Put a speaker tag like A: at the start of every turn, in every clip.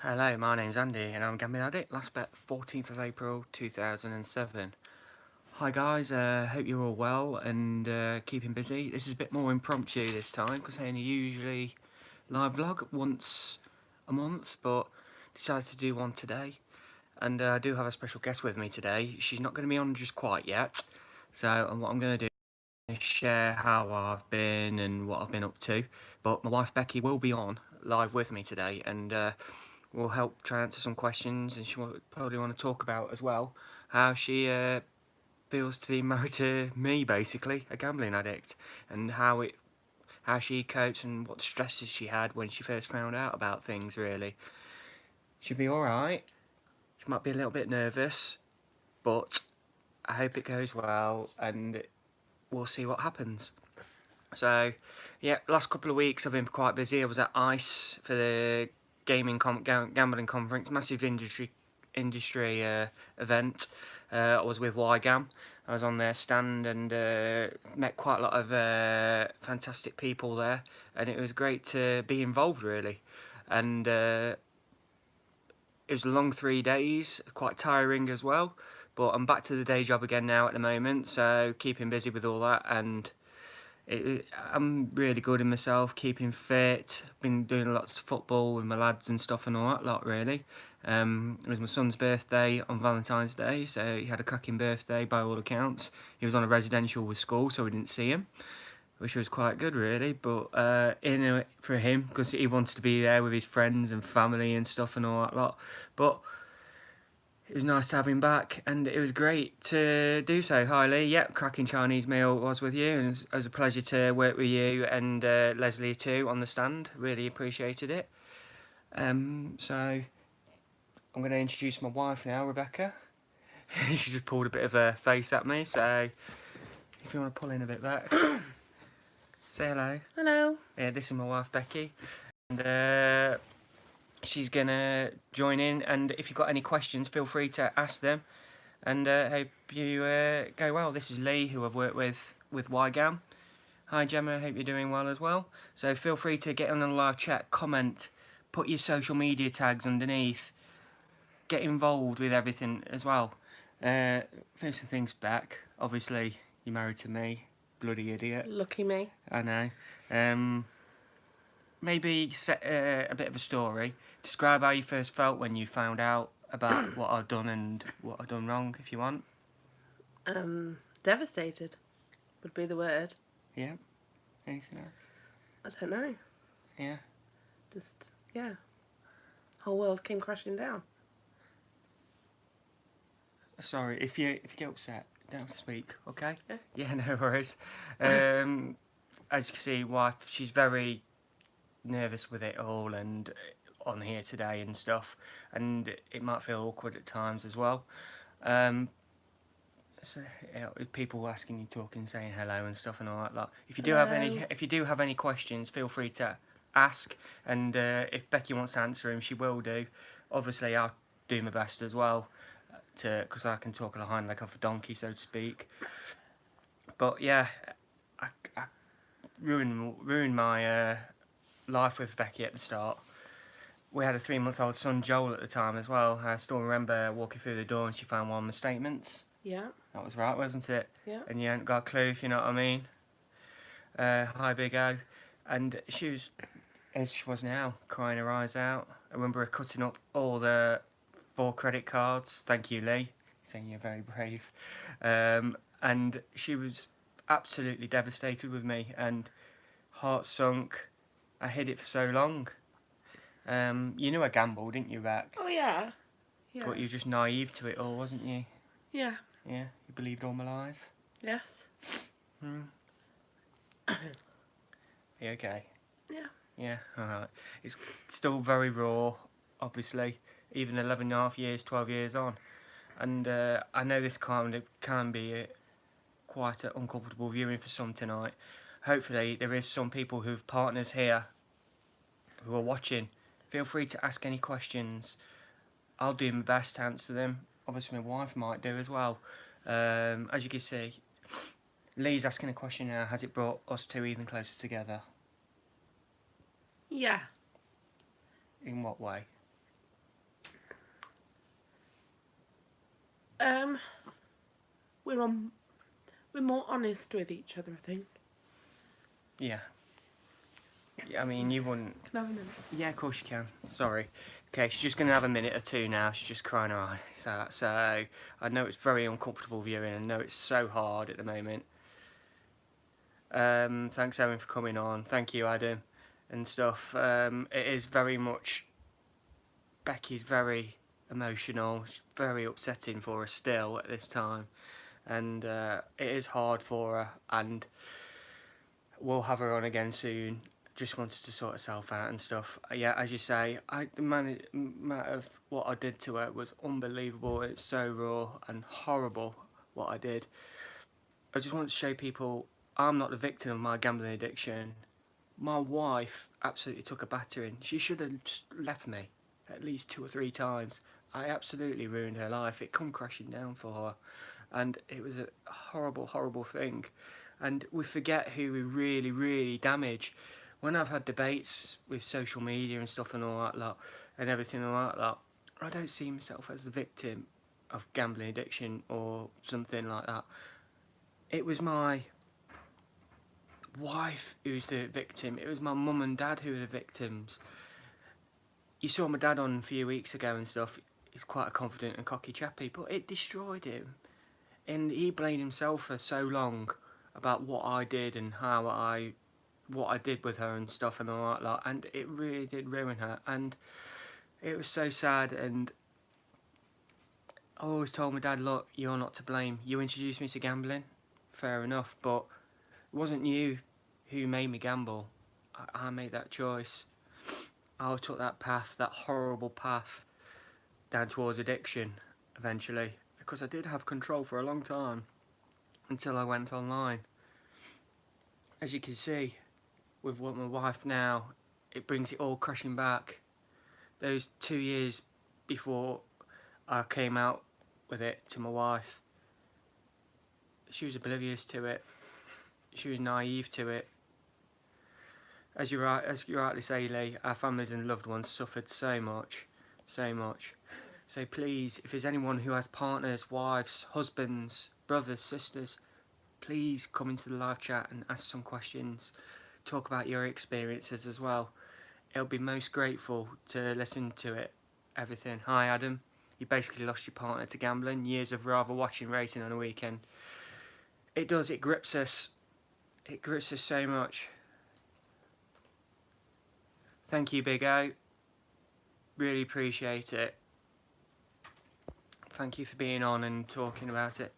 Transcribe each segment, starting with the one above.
A: Hello, my name's Andy and I'm a gambling addict. Last bet 14th of April 2007. Hi guys, hope you're all well and keeping busy. This is a bit more impromptu this time because I only usually live vlog once a month, but decided to do one today. And I do have a special guest with me today. She's not going to be on just quite yet. So what I'm going to do is share how I've been and what I've been up to. But my wife Becky will be on live with me today and will help try answer some questions, and she will probably want to talk about as well how she feels to be married to me, basically a gambling addict, and how she copes and what stresses she had when she first found out about things. Really, she'll be all right. She might be a little bit nervous, but I hope it goes well, and we'll see what happens. So, yeah, last couple of weeks I've been quite busy. I was at ICE for the gambling conference, massive industry event. I was with YGAM. I was on their stand and met quite a lot of fantastic people there, and it was great to be involved really. And it was a long 3 days, quite tiring as well. But I'm back to the day job again now at the moment, so keeping busy with all that and I'm really good in myself, keeping fit. Been doing lots of football with my lads and stuff and all that lot really. It was my son's birthday on Valentine's Day, so he had a cracking birthday by all accounts. He was on a residential with school, so we didn't see him, which was quite good really. But for him, because he wanted to be there with his friends and family and stuff and all that lot. But it was nice to have him back, and it was great to do so. Hi Lee, yep, cracking Chinese meal was with you, and it was a pleasure to work with you and Leslie too on the stand. Really appreciated it. So I'm going to introduce my wife now, Rebecca. She just pulled a bit of a face at me, so if you want to pull in a bit back, say hello.
B: Hello.
A: Yeah, this is my wife Becky, and she's going to join in, and if you've got any questions, feel free to ask them. And hope you go well. This is Lee, who I've worked with YGAM. Hi Gemma, hope you're doing well as well. So feel free to get on the live chat, comment, put your social media tags underneath, get involved with everything as well. Finish some things back. Obviously, you're married to me, bloody idiot.
B: Lucky me.
A: I know. Maybe set a bit of a story. Describe how you first felt when you found out about what I've done and what I've done wrong, if you want.
B: Devastated would be the word.
A: Yeah. Anything else?
B: I don't know.
A: Yeah.
B: Just, yeah. Whole world came crashing down.
A: Sorry, if you get upset, don't have to speak, okay?
B: Yeah.
A: Yeah, no worries. As you can see, wife, she's very nervous with it all and on here today and stuff, and it might feel awkward at times as well. So, people asking you, talking, saying hello and stuff and all that lot. If you do have any questions, feel free to ask, and if Becky wants to answer them, she will do. Obviously, I'll do my best as well, because I can talk a hind leg off a donkey, so to speak. But yeah, I ruined my life with Becky at the start. We had a 3-month-old son, Joel, at the time as well. I still remember walking through the door and she found one of the statements.
B: Yeah.
A: That was right, wasn't it?
B: Yeah.
A: And you hadn't got a clue, if you know what I mean. Hi, Big O. And she was, as she was now, crying her eyes out. I remember her cutting up all the 4 credit cards. Thank you, Lee. Saying you're very brave. And she was absolutely devastated with me, and heart sunk. I hid it for so long. You knew I gambled, didn't you, Beck?
B: Oh, yeah. Yeah.
A: But you were just naive to it all, wasn't you?
B: Yeah.
A: Yeah, you believed all my lies.
B: Yes.
A: Are you okay?
B: Yeah.
A: Yeah, alright. It's still very raw, obviously, even 11 and a half years, 12 years on. And I know this can be quite an uncomfortable viewing for some tonight. Hopefully there is some people who've partners here who are watching. Feel free to ask any questions. I'll do my best to answer them. Obviously my wife might do as well. As you can see, Lee's asking a question now. Has it brought us two even closer together?
B: Yeah.
A: In what way?
B: We're more honest with each other, I think.
A: Yeah. I mean, you wouldn't...
B: Can I have a minute?
A: Yeah, of course you can. Sorry. Okay, she's just going to have a minute or two now. She's just crying her eyes out. So, I know it's very uncomfortable viewing. I know it's so hard at the moment. Thanks, Erin, for coming on. Thank you, Adam, and stuff. It is very much... Becky's very emotional. It's very upsetting for her still at this time. And it is hard for her. And we'll have her on again soon. Just wanted to sort herself out and stuff. Yeah, as you say, the amount of what I did to her was unbelievable. It's so raw and horrible what I did. I just want to show people I'm not the victim of my gambling addiction. My wife absolutely took a battering. She should have just left me at least 2 or 3 times. I absolutely ruined her life. It come crashing down for her. And it was a horrible, horrible thing. And we forget who we really, really damage. When I've had debates with social media and stuff and all that lot, and everything and all that lot, I don't see myself as the victim of gambling addiction or something like that. It was my wife who's the victim. It was my mum and dad who were the victims. You saw my dad on a few weeks ago and stuff. He's quite a confident and cocky chappy, but it destroyed him. And he blamed himself for so long about what I did and what I did with her and stuff and all that lot, and it really did ruin her, and it was so sad. And I always told my dad, look, you're not to blame. You introduced me to gambling, fair enough, but it wasn't you who made me gamble. I made that choice. I took that path, that horrible path, down towards addiction eventually, because I did have control for a long time until I went online. As you can see, with what my wife now, it brings it all crashing back. Those 2 years before I came out with it to my wife, she was oblivious to it. She was naive to it. As you rightly say, Lee, our families and loved ones suffered so much, so much. So please, if there's anyone who has partners, wives, husbands, brothers, sisters, please come into the live chat and ask some questions. Talk about your experiences as well. It'll be most grateful to listen to it, everything. Hi Adam, you basically lost your partner to gambling. Years of rather watching racing on a weekend. It does, it grips us. It grips us so much. Thank you, Big O. Really appreciate it. Thank you for being on and talking about it.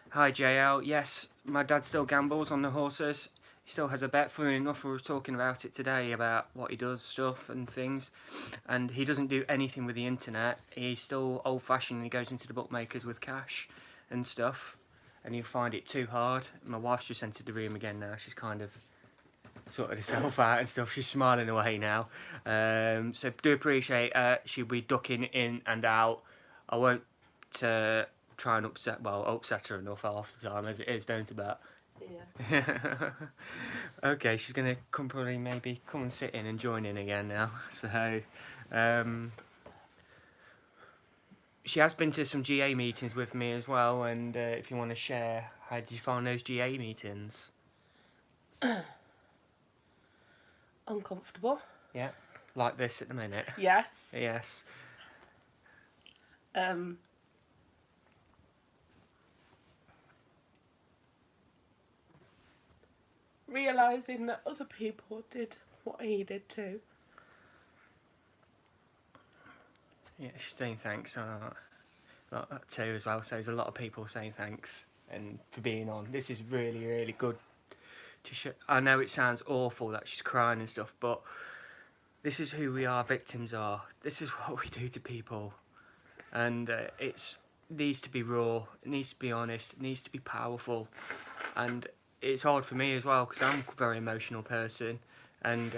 A: Hi JL, yes, my dad still gambles on the horses. He still has a bet. Funny enough, we were talking about it today, about what he does, stuff and things. And he doesn't do anything with the internet. He's still old-fashioned. He goes into the bookmakers with cash and stuff. And he'll find it too hard. My wife's just entered the room again now. She's kind of sorted herself out and stuff. She's smiling away now. So do appreciate she'll be ducking in and out. I won't try and upset her enough half the time as it is, don't I, Bet?
B: Yes.
A: Okay, she's gonna probably maybe come and sit in and join in again now. So she has been to some GA meetings with me as well, and if you want to share, how did you find those GA meetings?
B: Uncomfortable.
A: Yeah, like this at the minute.
B: Yes.
A: Yes.
B: Realising that other people did what he did too.
A: Yeah, she's saying thanks. Like that too as well. So there's a lot of people saying thanks and for being on. This is really, really good to show. I know it sounds awful that she's crying and stuff, but this is who we are. Victims are. This is what we do to people, and it needs to be raw. It needs to be honest. It needs to be powerful, and it's hard for me as well because I'm a very emotional person, and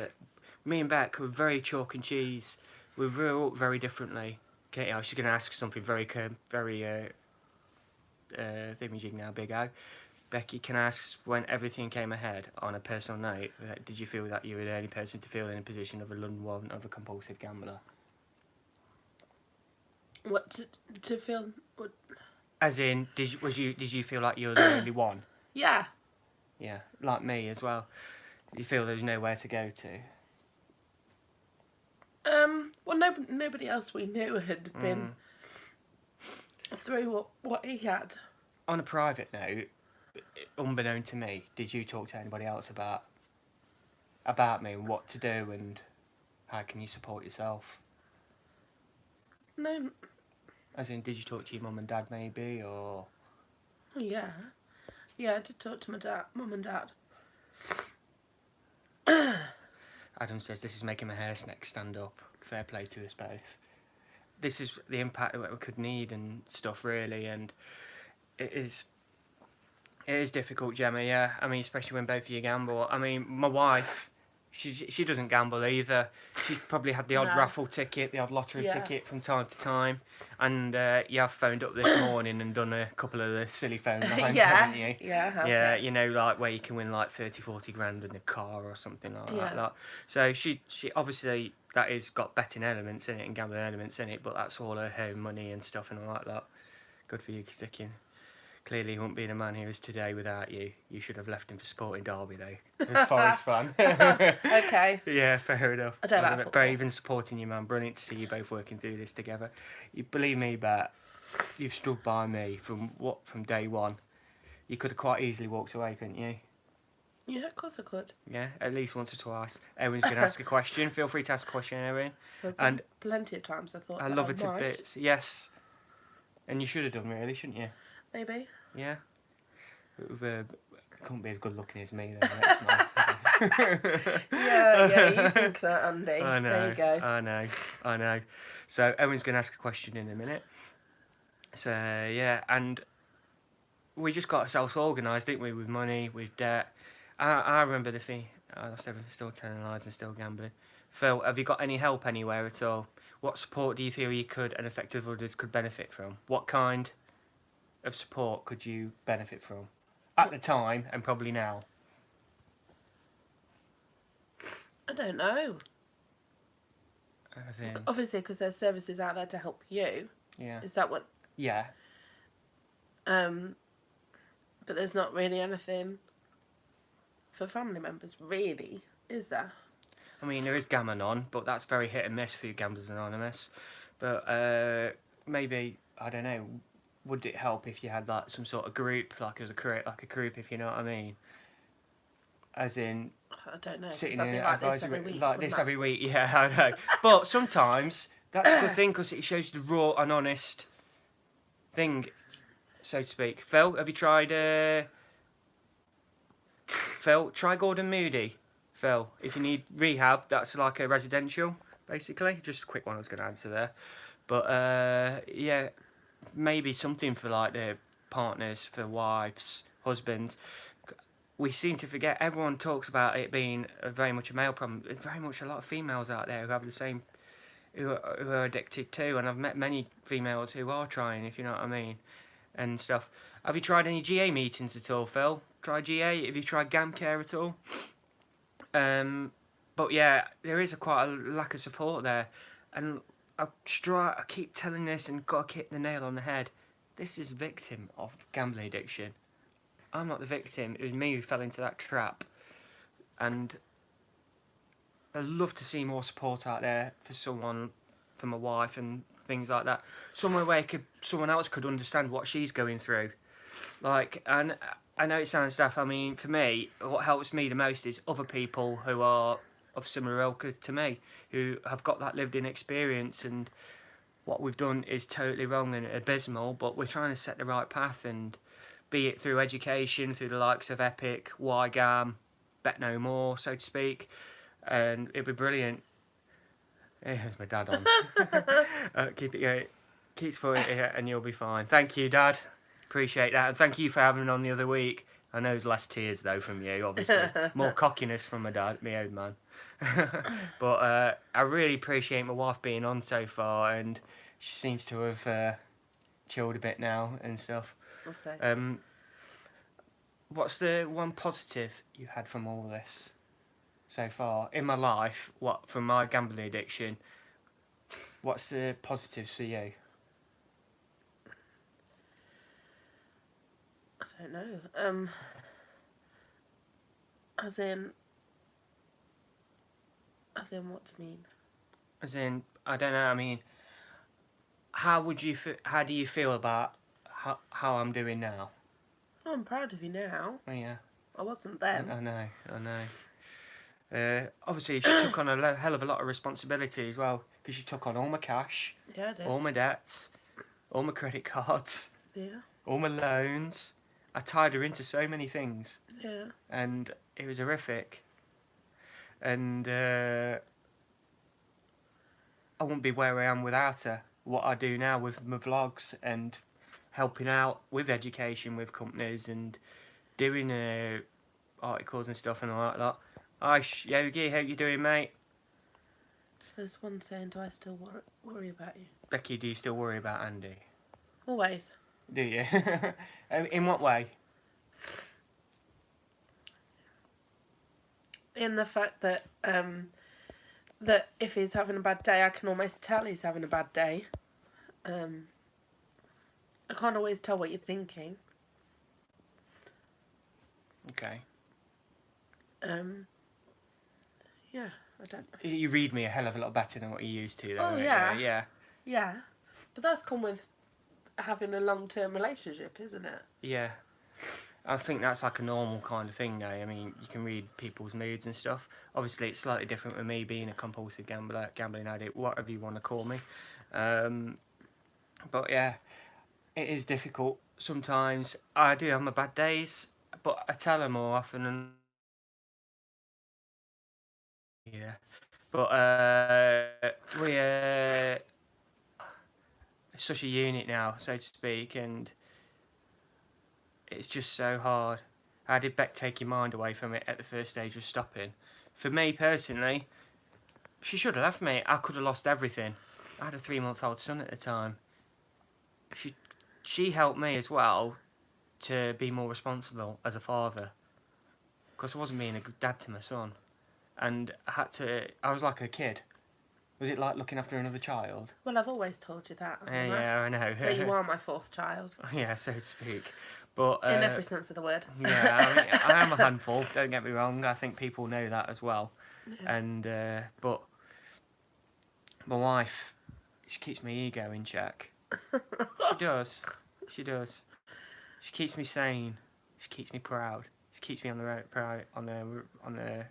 A: me and Beck were very chalk and cheese. We grew up very differently. Okay, I was going to ask something very thingamajig now, Big O. Becky, can I ask, when everything came ahead on a personal note, did you feel that you were the only person to feel in a position of a London one of a compulsive gambler?
B: What to feel? What?
A: As in, did you feel like you were the only one?
B: Yeah.
A: Yeah, like me as well. You feel there's nowhere to go to.
B: Well, nobody else we knew had been through what he had.
A: On a private note, unbeknown to me, did you talk to anybody else about me and what to do and how can you support yourself?
B: No.
A: As in, did you talk to your mum and dad maybe, or?
B: Oh, yeah. Yeah, I did talk to mum and dad.
A: Adam says this is making my hair neck stand up. Fair play to us both. This is the impact that we could need and stuff really, and it is difficult, Gemma. Yeah, I mean, especially when both of you gamble. I mean, my wife, she doesn't gamble either. She's probably had the odd
B: No.
A: raffle ticket, the odd lottery
B: Yeah.
A: ticket from time to time, and you have phoned up this morning and done a couple of the silly phone lines, haven't you?
B: Yeah, I have,
A: Yeah, you know, like where you can win like 30, 40 grand in a car or something like
B: Yeah.
A: that. So she obviously that is got betting elements in it and gambling elements in it, but that's all her home money and stuff and all like that. Good for you sticking. Clearly, he wouldn't be the man he is today without you. You should have left him for Sporting Derby, though. As Forest fan.
B: Okay.
A: Yeah, fair enough.
B: I don't like
A: But
B: football.
A: brave and supporting you, man. Brilliant to see you both working through this together. You believe me, Bet. You've stood by me from day one. You could have quite easily walked away, couldn't you?
B: Yeah, of course I could.
A: Yeah, at least once or twice. Owen's going to ask a question. Feel free to ask a question, Owen. And
B: plenty of times I thought
A: I
B: that
A: love
B: I
A: it to
B: might.
A: bits. Yes. And you should have done, really, shouldn't you?
B: Maybe.
A: Yeah. Couldn't be as good looking as me then. Let's not.
B: Yeah, you think that, Andy.
A: I know.
B: There you go.
A: I know. So Owen's going to ask a question in a minute. So yeah, and we just got ourselves organised, didn't we, with money, with debt. I remember the thing. I lost everything, still telling lies and still gambling. Phil, have you got any help anywhere at all? What support do you feel you could and effective others could benefit from? What kind of support could you benefit from at the time and probably now?
B: I don't know.
A: As in,
B: Obviously, because there's services out there to help you.
A: yeah.
B: Is that what?
A: Yeah.
B: But there's not really anything for family members, really, is there?
A: I mean, there is Gammon, but that's very hit and miss for you Gamblers Anonymous. But maybe, I don't know, would it help if you had like some sort of group, like a group, if you know what I mean? As in,
B: I don't know.
A: sitting
B: Something
A: in an
B: like this
A: advisory
B: every week.
A: like this every week. Yeah, I know. But sometimes that's a good thing because it shows the raw and honest thing, so to speak. Phil, have you tried? Phil, try Gordon Moody. Phil, if you need rehab, that's like a residential, basically. Just a quick one I was going to answer there. But yeah, maybe something for like the partners, for wives, husbands. We seem to forget, everyone talks about it being very much a male problem. There's very much a lot of females out there who have the same, who are addicted too. And I've met many females who are trying, if you know what I mean, and stuff. Have you tried any GA meetings at all, Phil? Try GA? Have you tried GAM care at all? But yeah, there is quite a lack of support there. And I keep telling this and got to hit the nail on the head. This is a victim of gambling addiction. I'm not the victim. It was me who fell into that trap. And I'd love to see more support out there for someone, for my wife and things like that. Somewhere where someone else could understand what she's going through. Like, and I know it sounds daft. I mean, for me, what helps me the most is other people who are of similar ilk to me, who have got that lived-in experience, and what we've done is totally wrong and abysmal, but we're trying to set the right path, and be it through education, through the likes of Epic, YGAM, Bet No More, so to speak, and it'd be brilliant. Yeah, there's my dad on. Keep it going. Keep supporting it and you'll be fine. Thank you, Dad. Appreciate that. And thank you for having me on the other week. I know there's less tears, though, from you, obviously. More cockiness from my dad, my old man. But I really appreciate my wife being on so far, and she seems to have chilled a bit now and stuff.
B: We'll see.
A: What's the one positive you had from all this so far? In my life, from my gambling addiction, what's the positives for you?
B: don't know. As in what do you mean?
A: As in, I don't know. I mean, how do you feel about how I'm doing now?
B: Oh, I'm proud of you now.
A: Oh, yeah,
B: I wasn't then.
A: I know, I know. Obviously, she took on a hell of a lot of responsibility as well, because she took on all my cash,
B: Yeah, I did.
A: all my debts, all my credit cards,
B: Yeah.
A: all my loans. I tied her into so many things,
B: Yeah.
A: and it was horrific. And I wouldn't be where I am without her. What I do now with my vlogs and helping out with education with companies and doing articles and stuff and all that lot. Hi, Yogi, how you doing, mate?
B: There's one saying, do I still worry about you?
A: Becky, do you still worry about Andy?
B: Always.
A: Do you? In what way?
B: In the fact that that if he's having a bad day, I can almost tell he's having a bad day. I can't always tell what you're thinking.
A: Okay.
B: Yeah, I don't know.
A: You read me a hell of a lot better than what you used to, though.
B: Oh, yeah.
A: Yeah.
B: Yeah. But that's come with having a long-term relationship, isn't it?
A: Yeah. I think that's like a normal kind of thing now. I mean, you can read people's moods and stuff. Obviously, it's slightly different with me being a compulsive gambler, gambling addict, whatever you want to call me. But yeah, it is difficult. Sometimes I do have my bad days, but I tell her more often than yeah. But we're such a unit now, so to speak, and it's just so hard. How did Beck take your mind away from it at the first stage of stopping? For me personally, she should have left me. I could have lost everything. I had a 3-month-old son at the time. She helped me as well to be more responsible as a father, because I wasn't being a good dad to my son, and I was like a kid. Was it like looking after another child?
B: Well, I've always told you that.
A: Yeah, I know.
B: That you are my fourth child.
A: Yeah, so to speak. But
B: In every sense of the word.
A: Yeah, I mean, I am a handful. Don't get me wrong. I think people know that as well.
B: Yeah.
A: And but my wife, she keeps my ego in check. She does. She does. She keeps me sane. She keeps me proud. She keeps me on the road, proud on the.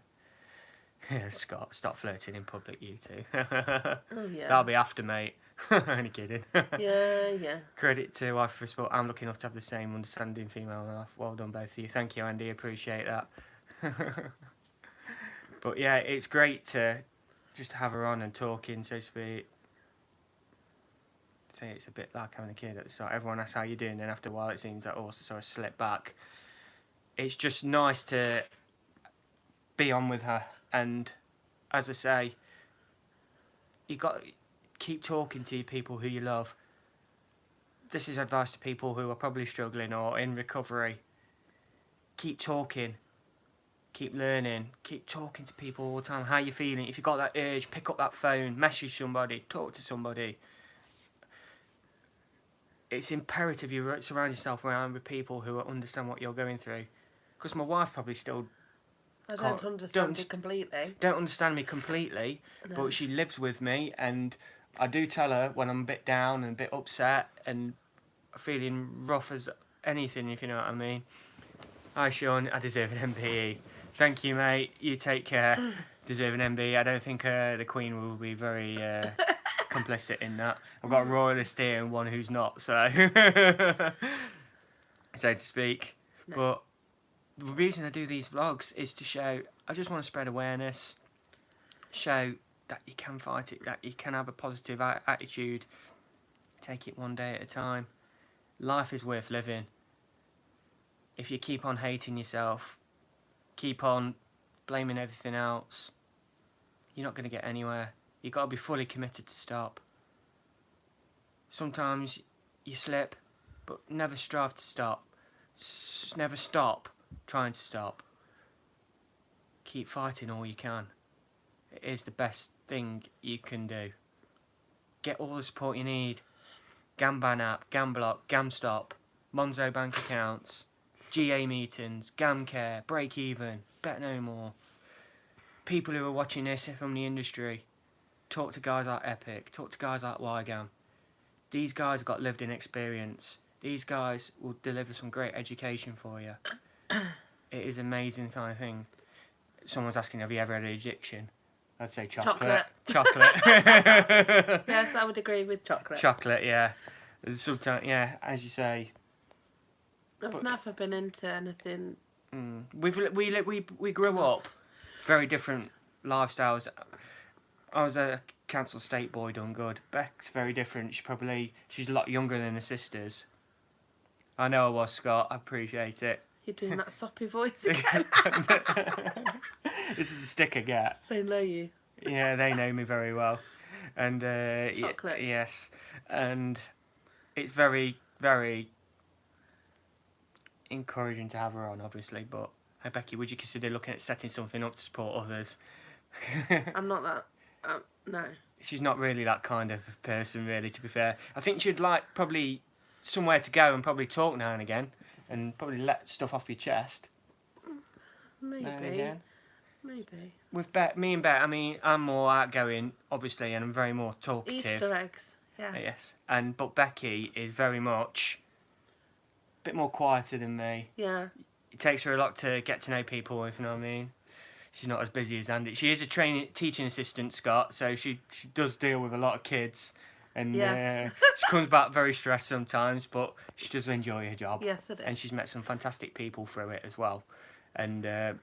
A: Scott, stop flirting in public, you two.
B: Oh yeah.
A: That'll be after, mate. Only kidding.
B: Yeah.
A: Credit to Wife for Sport. I'm lucky enough to have the same understanding female life. Well done, both of you. Thank you, Andy. Appreciate that. But yeah, it's great to just have her on and talking, so to speak. Say it's a bit like having a kid at the start. Everyone asks how you're doing, then after a while it seems that also sort of slip back. It's just nice to be on with her, and as I say, you got to keep talking to people who you love. This is advice to people who are probably struggling or in recovery. Keep talking, keep learning, keep talking to people all the time. How you feeling? If you've got that urge, pick up that phone, message somebody, talk to somebody. It's imperative you surround yourself around with people who understand what you're going through. Because my wife probably still
B: I don't understand it completely.
A: don't understand me completely,
B: No.
A: but she lives with me, and I do tell her when I'm a bit down and a bit upset and feeling rough as anything, if you know what I mean. Hi Sean, I deserve an MBE. Thank you, mate. You take care. Deserve an MBE. I don't think the Queen will be very complicit in that. I've got a royalist here and one who's not, so so to speak.
B: No.
A: But the reason I do these vlogs is to show, I just want to spread awareness, show that you can fight it, that you can have a positive attitude, take it one day at a time. Life is worth living. If you keep on hating yourself, keep on blaming everything else, you're not going to get anywhere. You've got to be fully committed to stop. Sometimes you slip, but never strive to stop. Never stop trying to stop. Keep fighting all you can. It is the best thing you can do. Get all the support you need. Gamban app, Gamblock, Gamstop, Monzo bank accounts. GA meetings, GAM care, break even, bet no more. People who are watching this from the industry, talk to guys like Epic, talk to guys like Wygam. These guys have got lived in experience. These guys will deliver some great education for you. It is amazing kind of thing. Someone's asking, have you ever had an addiction? I'd say chocolate. Chocolate.
B: Yes, I would agree with chocolate.
A: Chocolate, yeah. Sometimes, yeah, as you say.
B: I've never been into anything.
A: We grew up very different lifestyles. I was a council estate boy, done good. Beck's very different. She's a lot younger than her sisters. I know I was, Scott. I appreciate it.
B: You're doing that soppy voice again.
A: This is a stick I get.
B: They know you.
A: Yeah, they know me very well. And
B: Chocolate.
A: yes, and it's very, very encouraging to have her on, obviously. But hey, Becky, would you consider looking at setting something up to support others?
B: I'm not that. No.
A: She's not really that kind of person, really. To be fair, I think she'd like probably somewhere to go and probably talk now and again, and probably let stuff off your chest.
B: Maybe.
A: Now and again.
B: Maybe.
A: With me and Bet, I mean, I'm more outgoing, obviously, and I'm very more talkative.
B: Easter eggs. Yes.
A: Yes. But Becky is very much a bit more quieter than me.
B: Yeah.
A: It takes her a lot to get to know people, if you know what I mean. She's not as busy as Andy. She is a teaching assistant, Scott, so she does deal with a lot of kids. And
B: Yes.
A: she comes back very stressed sometimes, but she does enjoy her job.
B: Yes, it is.
A: And she's met some fantastic people through it as well. And the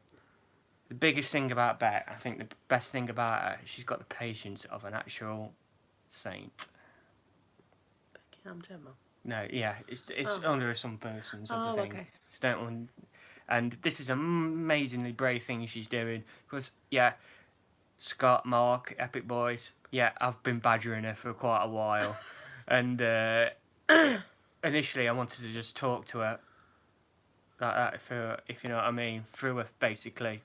A: biggest thing about Bet, I think the best thing about her, she's got the patience of an actual saint.
B: Becky, I'm Gemma.
A: No, yeah, it's under some persons of the thing.
B: Okay.
A: So don't. And this is an amazingly brave thing she's doing. Because, yeah, Scott, Mark, Epic Boys, yeah, I've been badgering her for quite a while. And initially I wanted to just talk to her like that, if you know what I mean, through her, basically.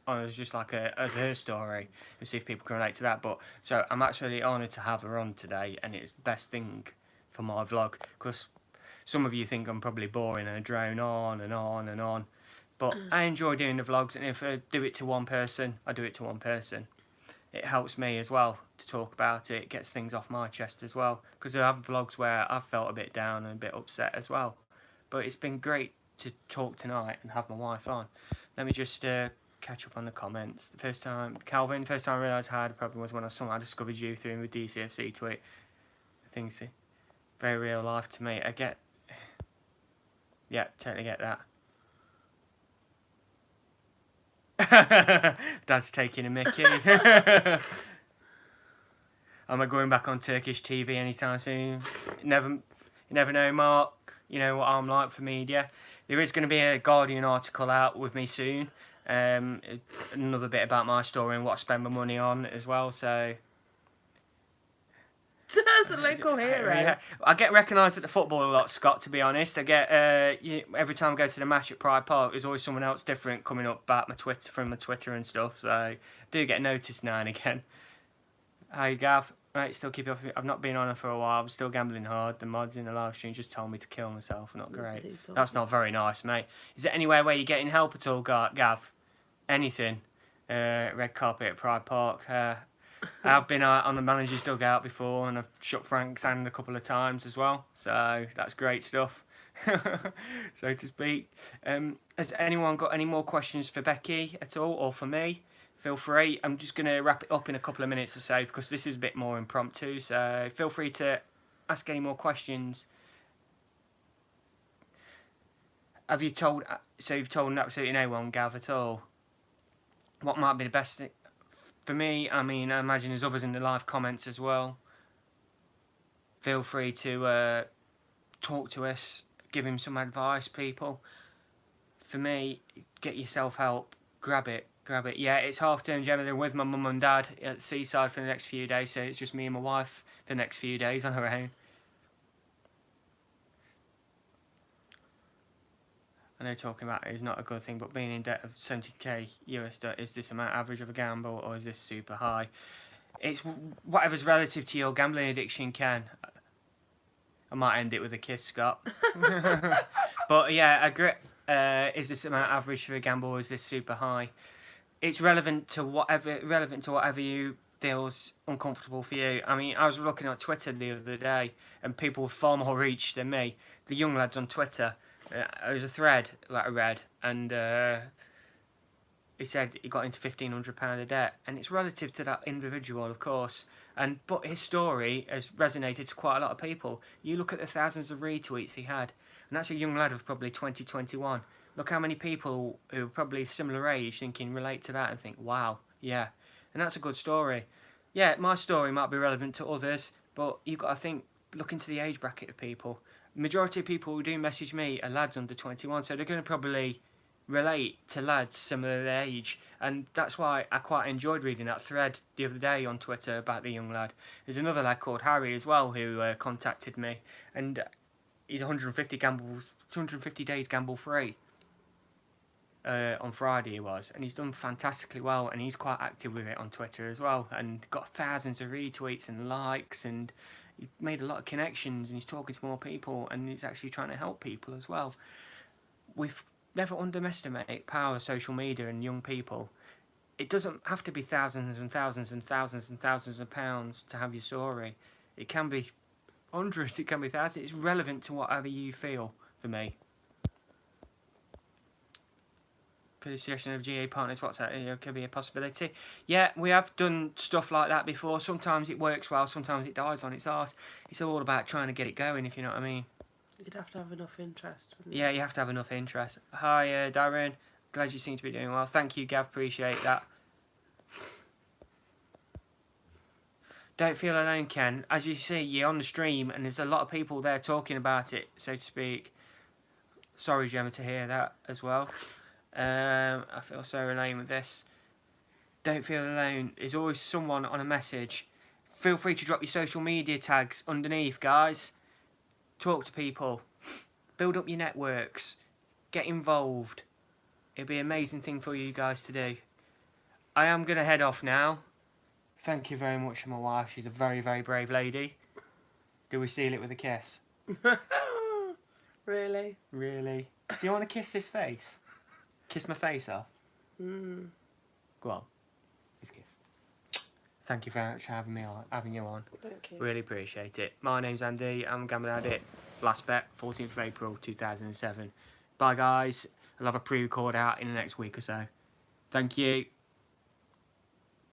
A: On as just like as her story, and see if people can relate to that. But so I'm actually honoured to have her on today, and it's the best thing for my vlog, because some of you think I'm probably boring and I drone on and on and on, but I enjoy doing the vlogs, and if I do it to one person, I do it to one person. It helps me as well to talk about it. It gets things off my chest as well, because I have vlogs where I've felt a bit down and a bit upset as well. But it's been great to talk tonight and have my wife on. Let me just catch up on the comments. The first time I realised I had a problem was when I discovered you through the DCFC tweet. Things very real life to me. I get, yeah, totally get that. Dad's taking a mickey. Am I going back on Turkish TV anytime soon? You never know, Mark. You know what I'm like for media. There is going to be a Guardian article out with me soon. Another bit about my story and what I spend my money on as well. So
B: As a local hero.
A: yeah, I get recognised at the football a lot, Scott. To be honest, I get every time I go to the match at Pride Park, there's always someone else different coming up about my Twitter and stuff. So I do get noticed now and again. Hi Gav, right? Still keep off. I've not been on it for a while. I'm still gambling hard. The mods in the live stream just told me to kill myself. Not great. That's not very nice, mate. Is there anywhere where you're getting help at all, Gav? Anything? Red carpet at Pride Park. I've been on the manager's dugout before, and I've shot Frank's hand a couple of times as well. So that's great stuff, so to speak. Has anyone got any more questions for Becky at all, or for me? Feel free. I'm just going to wrap it up in a couple of minutes or so, because this is a bit more impromptu. So feel free to ask any more questions. You've told absolutely no one, Gav, at all? What might be the best thing? For me, I mean, I imagine there's others in the live comments as well. Feel free to talk to us, give him some advice, people. For me, get yourself help, grab it. Yeah, it's half term, Gemma. They're with my mum and dad at the seaside for the next few days, so it's just me and my wife the next few days on her own. I know talking about it is not a good thing, but being in debt of 70k US, is this amount average of a gamble, or is this super high? It's whatever's relative to your gambling addiction, Ken. I might end it with a kiss, Scott. But yeah, a grit. Is this amount average for a gamble, or is this super high? It's relevant to whatever you feels uncomfortable for you. I mean, I was looking at Twitter the other day, and people with far more reach than me. The young lads on Twitter. There was a thread that I read, and he said he got into £1,500 of debt, and it's relative to that individual, of course. But his story has resonated to quite a lot of people. You look at the thousands of retweets he had, and that's a young lad of probably 2021. Look how many people who are probably similar age thinking relate to that and think, wow, yeah, and that's a good story. Yeah, my story might be relevant to others, but you've got to think, look into the age bracket of people. Majority of people who do message me are lads under 21, so they're going to probably relate to lads similar their age, and that's why I quite enjoyed reading that thread the other day on Twitter about the young lad. There's another lad called Harry as well who contacted me, and he's 150 days gamble free. On Friday he was, and he's done fantastically well, and he's quite active with it on Twitter as well, and got thousands of retweets and likes, and he made a lot of connections, and he's talking to more people, and he's actually trying to help people as well. We've never underestimate power of social media and young people. It doesn't have to be thousands and thousands and thousands and thousands of pounds to have your story. It can be hundreds, it can be thousands. It's relevant to whatever you feel, for me. Could a suggestion of GA partners, what's that? Could be a possibility. Yeah, we have done stuff like that before. Sometimes it works well, sometimes it dies on its arse. It's all about trying to get it going, if you know what I mean.
B: You'd have to have enough interest.
A: Yeah, you have to have enough interest. Hi, Darren. Glad you seem to be doing well. Thank you, Gav. Appreciate that. Don't feel alone, Ken. As you see, you're on the stream, and there's a lot of people there talking about it, so to speak. Sorry, Gemma, to hear that as well. I feel so alone with this. Don't feel alone. There's always someone on a message. Feel free to drop your social media tags underneath, guys. Talk to people. Build up your networks. Get involved. It'll be an amazing thing for you guys to do. I am going to head off now. Thank you very much for my wife. She's a very, very brave lady. Do we seal it with a kiss?
B: Really?
A: Really? Do you want to kiss this face? Kiss my face off? Go on. Kiss, kiss. Thank you very much for having you on.
B: Thank you.
A: Really appreciate it. My name's Andy. I'm Gambling Addict. Last bet, 14th of April 2007. Bye, guys. I'll have a pre-record out in the next week or so. Thank you.